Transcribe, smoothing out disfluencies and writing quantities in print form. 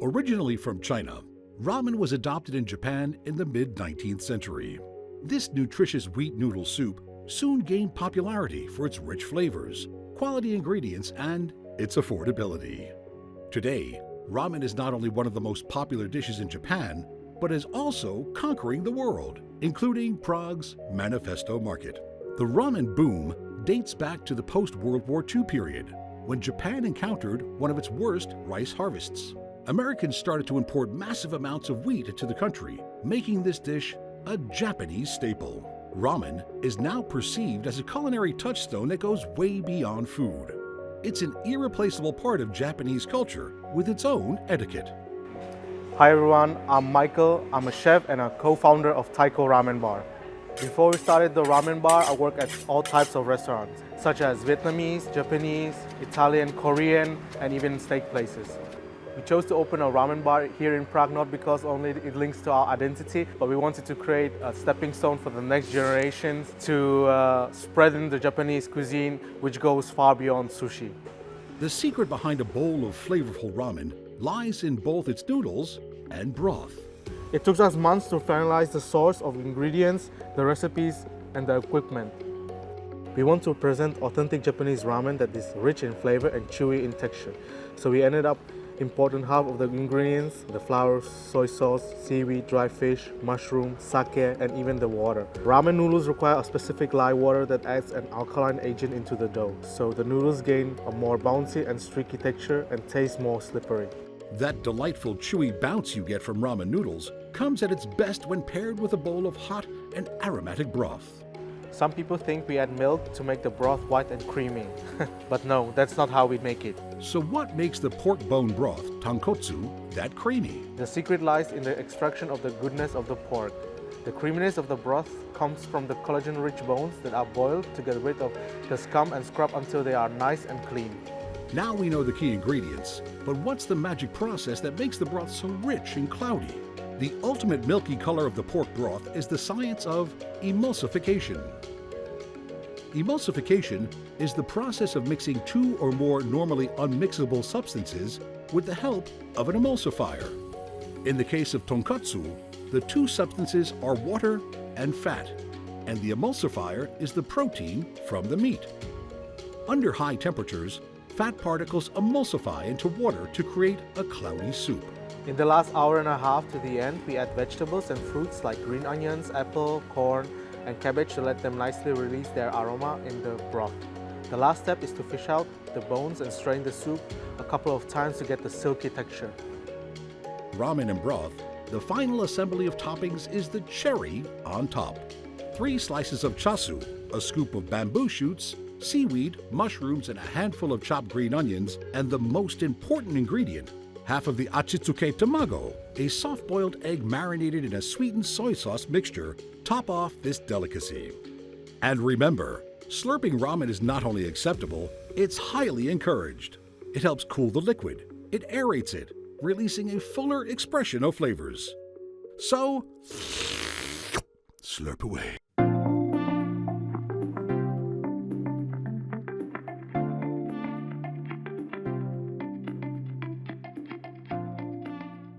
Originally from China, ramen was adopted in Japan in the mid-19th century. This nutritious wheat noodle soup soon gained popularity for its rich flavors, quality ingredients, and its affordability. Today, ramen is not only one of the most popular dishes in Japan, but is also conquering the world, including Prague's Manifesto Market. The ramen boom dates back to the post-World War II period, when Japan encountered one of its worst rice harvests. Americans started to import massive amounts of wheat to the country, making this dish a Japanese staple. Ramen is now perceived as a culinary touchstone that goes way beyond food. It's an irreplaceable part of Japanese culture with its own etiquette. Hi everyone, I'm Michael. I'm a chef and a co-founder of Taiko Ramen Bar. Before we started the ramen bar, I worked at all types of restaurants, such as Vietnamese, Japanese, Italian, Korean, and even steak places. We chose to open a ramen bar here in Prague not because only it links to our identity, but we wanted to create a stepping stone for the next generations to spread in the Japanese cuisine, which goes far beyond sushi. The secret behind a bowl of flavorful ramen lies in both its noodles and broth. It took us months to finalize the source of ingredients, the recipes, and the equipment. We want to present authentic Japanese ramen that is rich in flavor and chewy in texture. So we ended up importing half of the ingredients, the flour, soy sauce, seaweed, dry fish, mushroom, sake, and even the water. Ramen noodles require a specific lye water that adds an alkaline agent into the dough. So the noodles gain a more bouncy and streaky texture and taste more slippery. That delightful chewy bounce you get from ramen noodles comes at its best when paired with a bowl of hot and aromatic broth. Some people think we add milk to make the broth white and creamy. But no, that's not how we make it. So what makes the pork bone broth, tonkotsu, that creamy? The secret lies in the extraction of the goodness of the pork. The creaminess of the broth comes from the collagen-rich bones that are boiled to get rid of the scum and scrub until they are nice and clean. Now we know the key ingredients, but what's the magic process that makes the broth so rich and cloudy? The ultimate milky color of the pork broth is the science of emulsification. Emulsification is the process of mixing two or more normally unmixable substances with the help of an emulsifier. In the case of tonkotsu, the two substances are water and fat, and the emulsifier is the protein from the meat. Under high temperatures, fat particles emulsify into water to create a cloudy soup. In the last hour and a half to the end, we add vegetables and fruits like green onions, apple, corn, and cabbage to let them nicely release their aroma in the broth. The last step is to fish out the bones and strain the soup a couple of times to get the silky texture. Ramen and broth, the final assembly of toppings is the cherry on top. 3 slices of chasu, a scoop of bamboo shoots, seaweed, mushrooms, and a handful of chopped green onions, and the most important ingredient, half of the achitsuke tamago, a soft-boiled egg marinated in a sweetened soy sauce mixture, top off this delicacy. And remember, slurping ramen is not only acceptable, it's highly encouraged. It helps cool the liquid, it aerates it, releasing a fuller expression of flavors. So, slurp away.